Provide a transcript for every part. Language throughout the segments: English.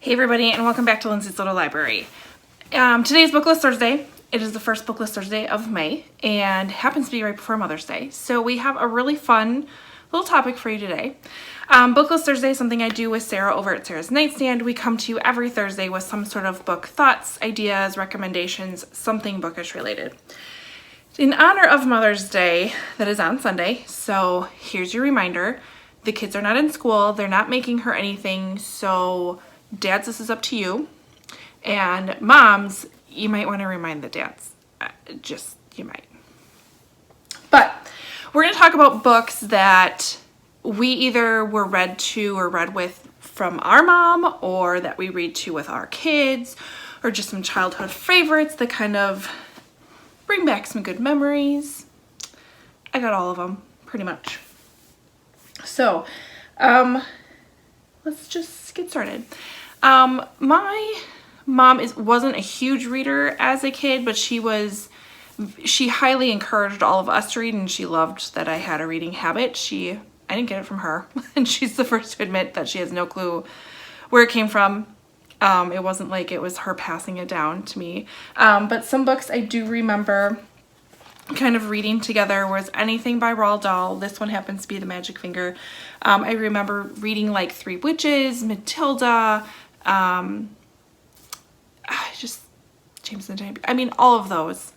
Hey everybody, and welcome back to Lindsey's Little Library. Today's BookList Thursday. It is the first BookList Thursday of May and happens to be right before Mother's Day. So we have a really fun little topic for you today. BookList Thursday is something I do with Sarah over at Sarah's Nightstand. We come to you every Thursday with some sort of book thoughts, ideas, recommendations, something bookish related. In honor of Mother's Day, that is on Sunday, so here's your reminder. The kids are not in school, they're not making her anything, so dads, this is up to you. And moms, you might want to remind the dads. You might. But we're going to talk about books that we either were read to or read with from our mom, or that we read to with our kids, or just some childhood favorites that kind of bring back some good memories. I got all of them, pretty much. So, let's just get started. My mom wasn't a huge reader as a kid, but she highly encouraged all of us to read, and she loved that I had a reading habit. I didn't get it from her, and she's the first to admit that she has no clue where it came from. It wasn't like it was her passing it down to me. But some books I do remember kind of reading together was anything by Roald Dahl. This one happens to be The Magic Finger. I remember reading like Three Witches, Matilda, just James and the Giant. I mean, all of those,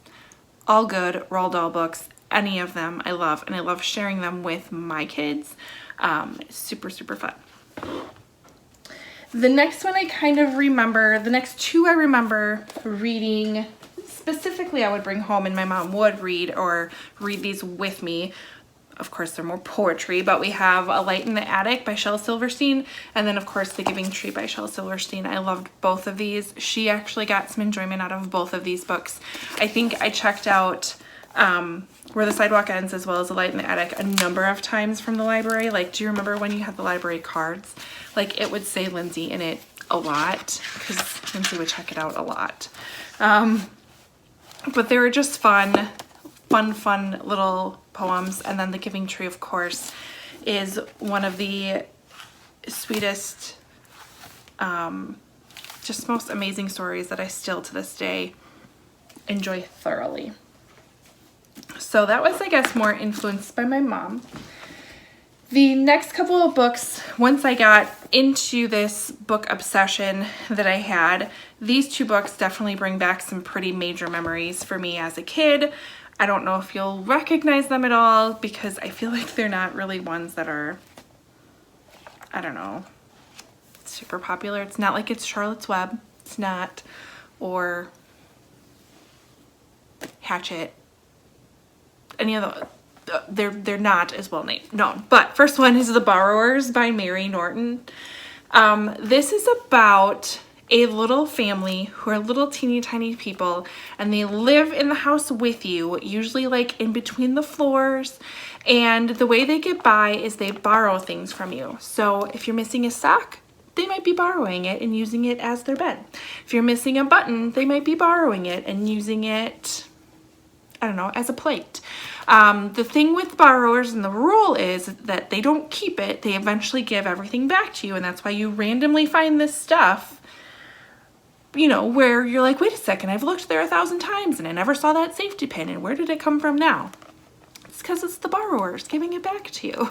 all good Roald Dahl books. Any of them I love, and I love sharing them with my kids. Super, super fun. The next one I kind of remember, the next two I remember reading specifically I would bring home, and my mom would read or read these with me. Of course, they're more poetry, but we have A Light in the Attic by Shel Silverstein, and then of course The Giving Tree by Shel Silverstein. I loved both of these. She actually got some enjoyment out of both of these books. I think I checked out Where the Sidewalk Ends as well as A Light in the Attic a number of times from the library. Like, do you remember when you had the library cards? Like, it would say Lindsey in it a lot because Lindsey would check it out a lot. But they were just fun little poems. And then The Giving Tree, of course, is one of the sweetest, just most amazing stories that I still to this day enjoy thoroughly. So that was, I guess, more influenced by my mom. The next couple of books, once I got into this book obsession that I had, these two books definitely bring back some pretty major memories for me as a kid. I don't know if you'll recognize them at all because I feel like they're not really ones that are, I don't know, super popular. It's not like it's Charlotte's Web. It's not. Or Hatchet. Any of those. They're not as well known. But first one is The Borrowers by Mary Norton. This is about a little family who are little teeny tiny people, and they live in the house with you, usually like in between the floors, and the way they get by is they borrow things from you. So if you're missing a sock, they might be borrowing it and using it as their bed. If you're missing a button, they might be borrowing it and using it, I don't know, as a plate. The thing with borrowers and the rule is that they don't keep it. They eventually give everything back to you, and that's why you randomly find this stuff, you know, where you're like, wait a second, I've looked there 1,000 times and I never saw that safety pin, and where did it come from now? It's because it's the borrowers giving it back to you.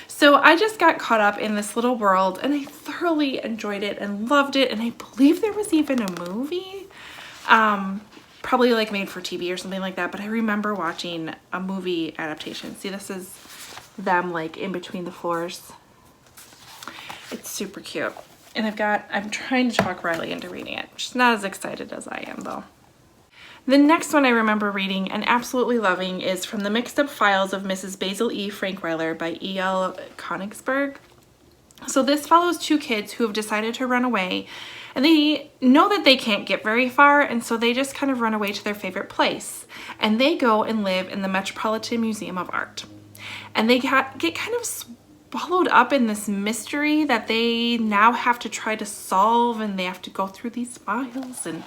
So I just got caught up in this little world, and I thoroughly enjoyed it and loved it, and I believe there was even a movie. Probably like made for TV or something like that, but I remember watching a movie adaptation. See, this is them like in between the floors. It's super cute. And I'm trying to talk Riley into reading it. She's not as excited as I am though. The next one I remember reading and absolutely loving is From the Mixed-Up Files of Mrs. Basil E. Frankweiler by E.L. Konigsberg. So this follows two kids who have decided to run away, and they know that they can't get very far, and so they just kind of run away to their favorite place. And they go and live in the Metropolitan Museum of Art. And they get kind of swallowed up in this mystery that they now have to try to solve, and they have to go through these files. And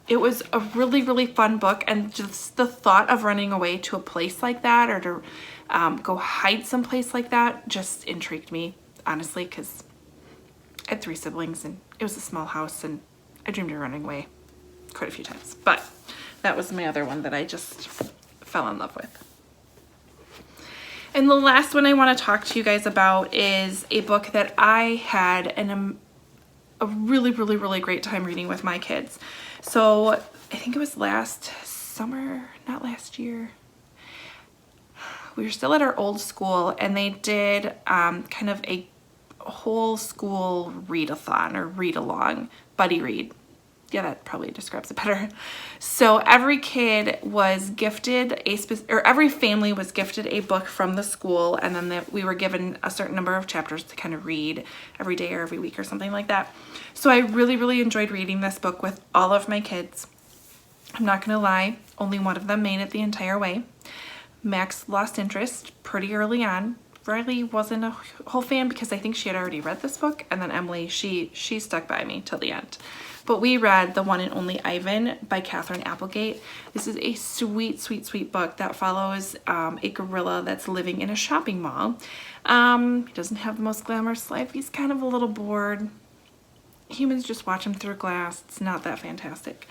it was a really, really fun book, and just the thought of running away to a place like that, or to go hide someplace like that, just intrigued me, honestly, because I had 3 siblings and it was a small house and I dreamed of running away quite a few times. But that was my other one that I just fell in love with. And the last one I want to talk to you guys about is a book that I had a really, really, really great time reading with my kids. So I think it was last summer, not last year. We were still at our old school and they did kind of a whole school read-a-thon or read-along, buddy read. Yeah, that probably describes it better. So every kid was gifted every family was gifted a book from the school, and then we were given a certain number of chapters to kind of read every day or every week or something like that. So I really, really enjoyed reading this book with all of my kids. I'm not gonna lie, only one of them made it the entire way. Max lost interest pretty early on. Riley wasn't a whole fan because I think she had already read this book, and then Emily, she stuck by me till the end. But we read The One and Only Ivan by Catherine Applegate. This is a sweet, sweet, sweet book that follows a gorilla that's living in a shopping mall. He doesn't have the most glamorous life. He's kind of a little bored. Humans just watch him through glass. It's not that fantastic.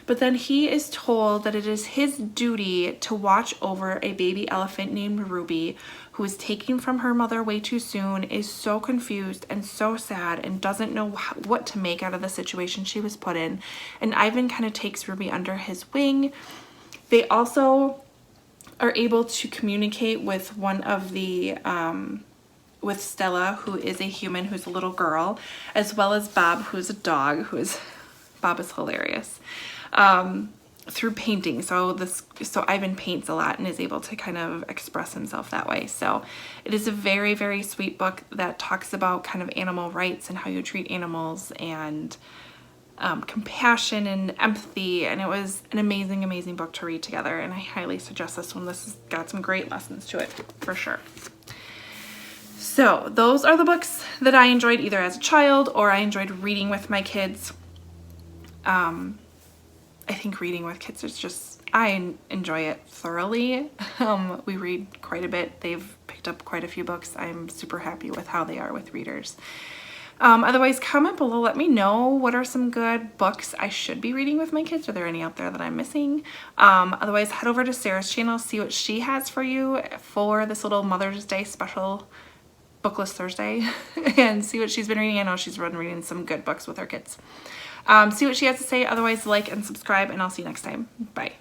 But then he is told that it is his duty to watch over a baby elephant named Ruby, who is taken from her mother way too soon, is so confused and so sad and doesn't know what to make out of the situation she was put in. And Ivan kind of takes Ruby under his wing. They also are able to communicate with one of the with Stella, who is a human, who's a little girl, as well as Bob, who's a dog, Bob is hilarious, through painting. So Ivan paints a lot and is able to kind of express himself that way. So it is a very, very sweet book that talks about kind of animal rights and how you treat animals and compassion and empathy. And it was an amazing, amazing book to read together. And I highly suggest this one. This has got some great lessons to it for sure. So those are the books that I enjoyed either as a child or I enjoyed reading with my kids. I think reading with kids is just, I enjoy it thoroughly. We read quite a bit. They've picked up quite a few books. I'm super happy with how they are with readers. Otherwise, comment below. Let me know what are some good books I should be reading with my kids. Are there any out there that I'm missing? Otherwise, head over to Sarah's channel, see what she has for you for this little Mother's Day special BookList Thursday and see what she's been reading. I know she's been reading some good books with her kids. See what she has to say. Otherwise, like and subscribe, and I'll see you next time. Bye.